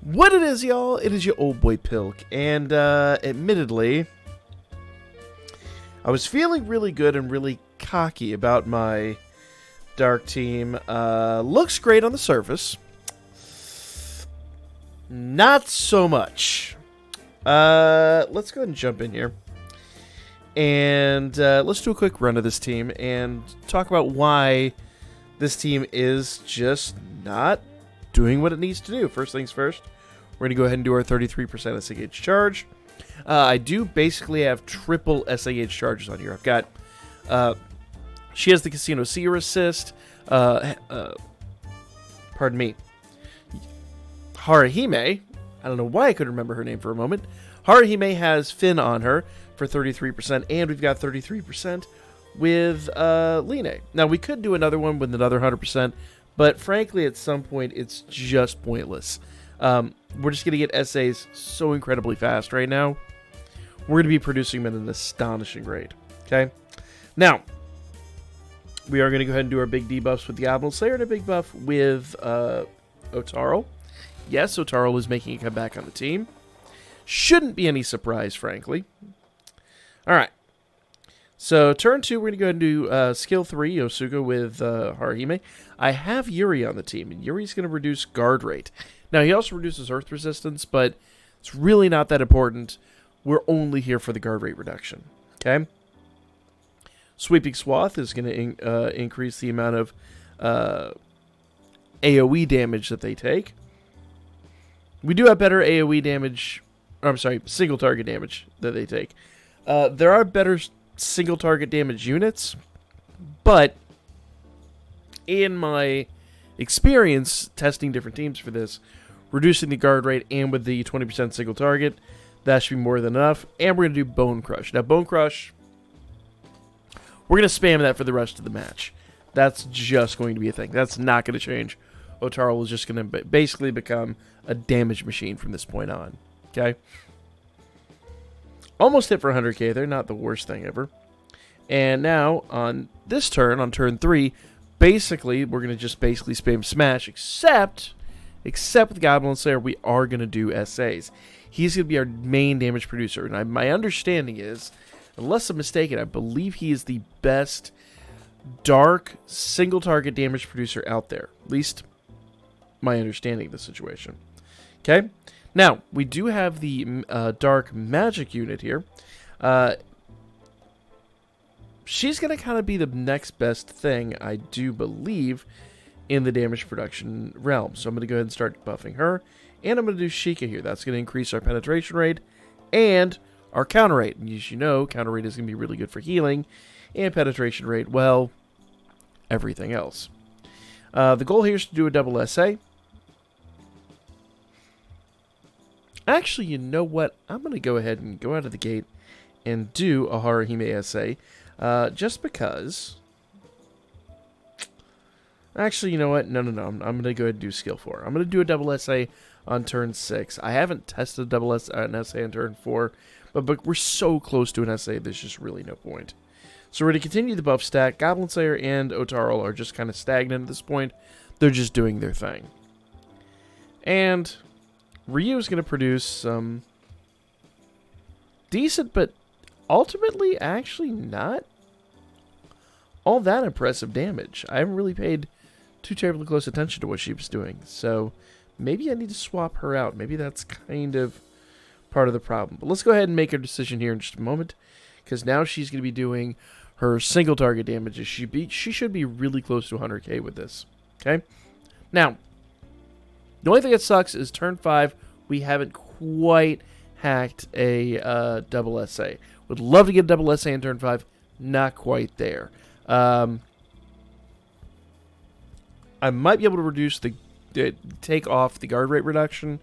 What it is, y'all, it is your old boy Pilk, and admittedly, I was feeling really good and really cocky about my dark team. Looks great on the surface. Not so much. Let's go ahead and jump in here. And let's do a quick run of this team and talk about why this team is just not doing what it needs to do. First things first, we're going to go ahead and do our 33% SAH charge. I do basically have triple SAH charges on here. I've got, she has the Casino Seer assist, pardon me, Harahime, I don't know why I couldn't remember her name for a moment. Harahime has Finn on her for 33%, and we've got 33% with Line. Now, we could do another one with another 100%, but frankly, at some point, it's just pointless. We're just going to get SAs so incredibly fast right now. We're going to be producing them at an astonishing rate. Okay? Now, we are going to go ahead and do our big debuffs with the Admiral Slayer and a big buff with Otaro. Yes, Otaro is making a comeback on the team. Shouldn't be any surprise, frankly. Alright. So, turn 2, we're going to go ahead and do skill 3, Yosuga with Harahime. I have Yuri on the team, and Yuri's going to reduce guard rate. Now, he also reduces earth resistance, but it's really not that important. We're only here for the guard rate reduction. Okay? Sweeping Swath is going to increase the amount of AoE damage that they take. We do have better AoE damage, I'm sorry, single target damage that they take. There are better single target damage units, but in my experience testing different teams for this, reducing the guard rate and with the 20% single target, that should be more than enough. And we're going to do Bone Crush. Now, Bone Crush, we're going to spam that for the rest of the match. That's just going to be a thing. That's not going to change. Otaro is just going to basically become a damage machine from this point on. Okay? Almost hit for 100k. They're not the worst thing ever. And now, on this turn, on turn 3, basically, we're going to just basically spam Smash, except with Goblin Slayer, we are going to do SAs. He's going to be our main damage producer. And my understanding is, unless I'm mistaken, I believe he is the best dark single target damage producer out there. At least, my understanding of the situation. Okay? Now, we do have the dark magic unit here. She's going to kind of be the next best thing, I do believe, in the damage production realm. So I'm going to go ahead and start buffing her. And I'm going to do Sheikah here. That's going to increase our penetration rate and our counter rate. And as you know, counter rate is going to be really good for healing. And penetration rate, well, everything else. The goal here is to do a double SA. Actually, you know what? I'm going to go ahead and go out of the gate and do a Harahime SA. Just because... Actually, you know what? No. I'm going to go ahead and do skill 4. I'm going to do a double SA on turn 6. I haven't tested a double SA on turn 4, but we're so close to an SA, there's just really no point. So we're going to continue the buff stack. Goblin Slayer and Otaro are just kind of stagnant at this point. They're just doing their thing. And Ryu is going to produce some decent, but ultimately actually not all that impressive damage. I haven't really paid too terribly close attention to what she was doing. So maybe I need to swap her out. Maybe that's kind of part of the problem. But let's go ahead and make a decision here in just a moment, because now she's going to be doing her single target damage. She should be really close to 100k with this. Okay? Now, the only thing that sucks is turn 5, we haven't quite hacked a double SA. Would love to get a double SA in turn 5. Not quite there. I might be able to reduce take off the guard rate reduction,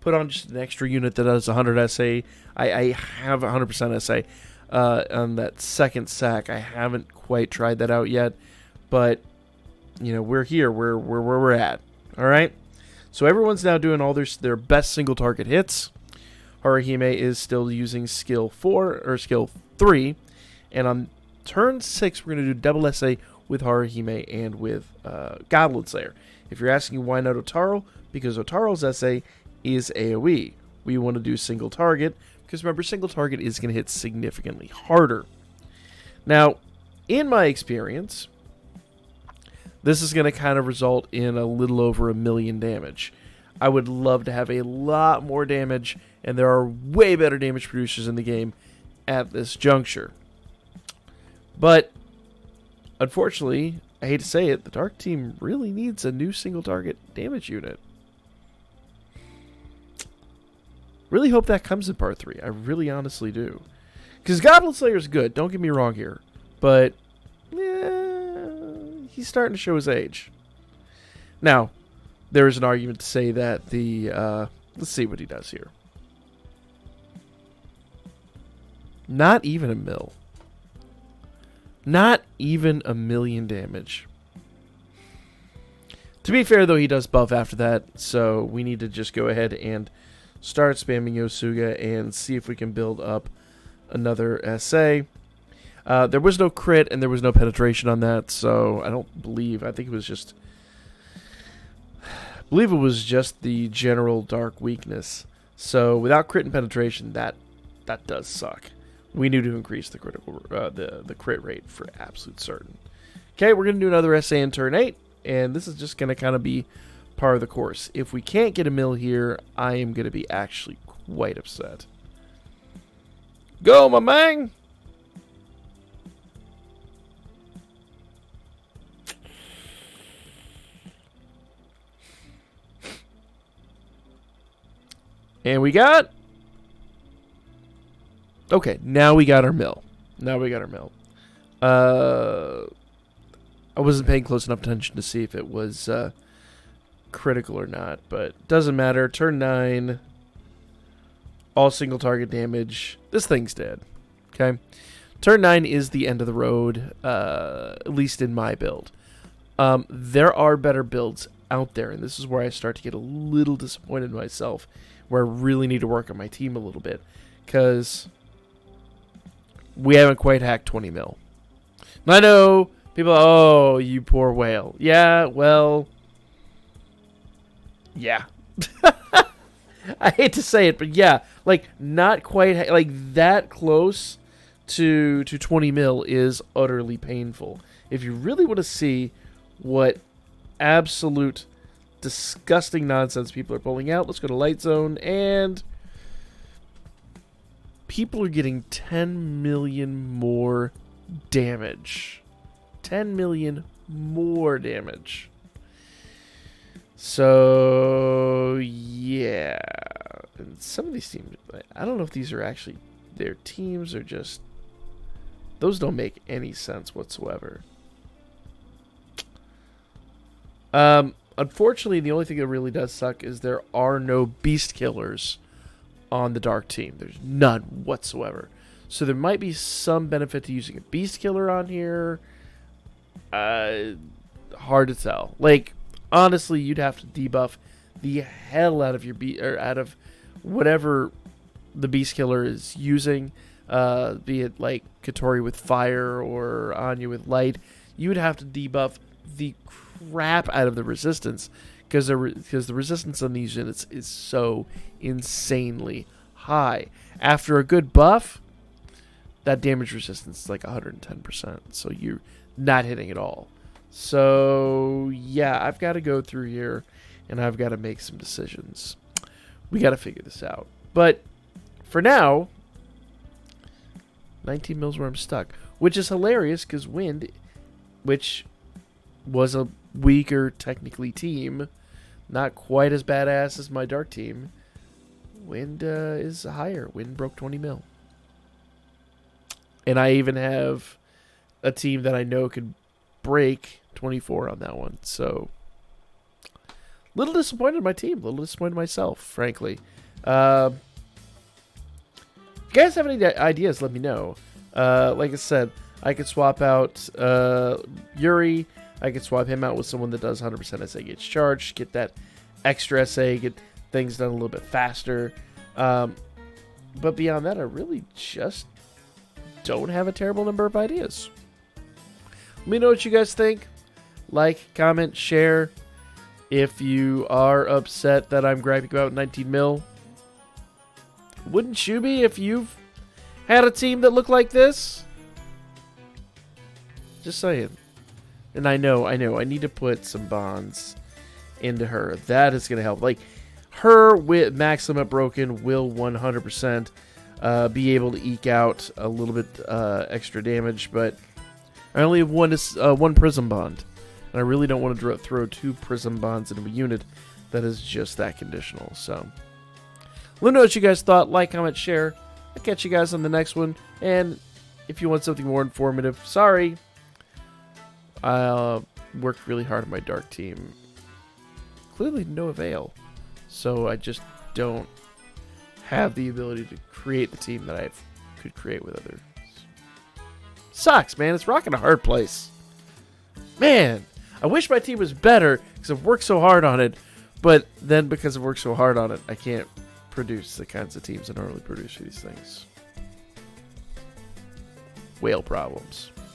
put on just an extra unit that does 100 SA. I have 100% SA on that second sack. I haven't quite tried that out yet, but you know, we're here. We're where we're at. All right. So everyone's now doing all their best single target hits. Harahime is still using skill 4 or skill 3, and on turn 6 we're going to do double SA with Harahime and with Goblin Slayer. If you're asking why not Otaro, because Otaro's SA is AoE. We want to do single target, because remember, single target is going to hit significantly harder. Now, in my experience, this is going to kind of result in a little over 1 million damage. I would love to have a lot more damage, and there are way better damage producers in the game at this juncture. But, unfortunately, I hate to say it, the Dark Team really needs a new single target damage unit. Really hope that comes in Part 3. I really honestly do. Because Goblin Slayer is good, don't get me wrong here. But, he's starting to show his age. Now, there is an argument to say that the... let's see what he does here. Not even a mil. Not even 1 million damage. To be fair, though, he does buff after that, so we need to just go ahead and start spamming Yosuga and see if we can build up another SA. There was no crit and there was no penetration on that, so I don't believe. I think it was just... I believe it was just the general dark weakness. So without crit and penetration, that does suck. We need to increase the critical the crit rate for absolute certain. Okay, we're going to do another SA in turn 8, and this is just going to kind of be par of the course. If we can't get a mill here, I am going to be actually quite upset. Go, my man! And we got... Okay, now we got our mill. I wasn't paying close enough attention to see if it was critical or not, but doesn't matter. Turn 9, all single target damage. This thing's dead. Okay, turn 9 is the end of the road, at least in my build. There are better builds out there, and this is where I start to get a little disappointed in myself, where I really need to work on my team a little bit, because we haven't quite hacked 20 mil. I know people, oh, you poor whale. Yeah, well, yeah. I hate to say it, but yeah, like not quite, like that close to 20 mil is utterly painful. If you really want to see what absolute disgusting nonsense people are pulling out, let's go to Light Zone, and people are getting 10 million more damage. 10 million more damage. So, yeah. And some of these teams, I don't know if these are actually their teams or just... Those don't make any sense whatsoever. Unfortunately, the only thing that really does suck is there are no beast killers on the Dark Team. There's none whatsoever. So there might be some benefit to using a beast killer on here. Hard to tell. Like, honestly, you'd have to debuff the hell out of your out of whatever the beast killer is using. Be it like Katori with fire or Anya with light. You would have to debuff the crap out of the resistance, because the resistance on these units is so insanely high. After a good buff, that damage resistance is like 110%, so you're not hitting at all. So yeah, I've got to go through here and I've got to make some decisions. We got to figure this out, but for now, 19 mils where I'm stuck, which is hilarious because Wind, which was a weaker technically team, not quite as badass as my Dark Team, Wind is higher. Wind broke 20 mil. And I even have a team that I know could break 24 on that one. So, little disappointed in my team. Little disappointed in myself, frankly. If you guys have any ideas, let me know. Like I said, I could swap out Yuri. I could swap him out with someone that does 100% SA gets charged. Get that extra SA. Get things done a little bit faster. But beyond that, I really just don't have a terrible number of ideas. Let me know what you guys think. Like, comment, share. if you are upset that I'm griping about 19 mil, wouldn't you be if you've had a team that looked like this? Just saying. And I know, I need to put some bonds into her. That is going to help. Like, her with Maxima Broken will 100% be able to eke out a little bit extra damage, but I only have one Prism Bond. And I really don't want to throw 2 Prism Bonds into a unit that is just that conditional. So, let me know what you guys thought. Like, comment, share. I'll catch you guys on the next one. And if you want something more informative, sorry. I worked really hard on my Dark team. Clearly no avail. So I just don't have the ability to create the team that I could create with others. Sucks, man. It's rocking a hard place. Man, I wish my team was better because I've worked so hard on it. But then because I've worked so hard on it, I can't produce the kinds of teams I normally produce for these things. Whale problems.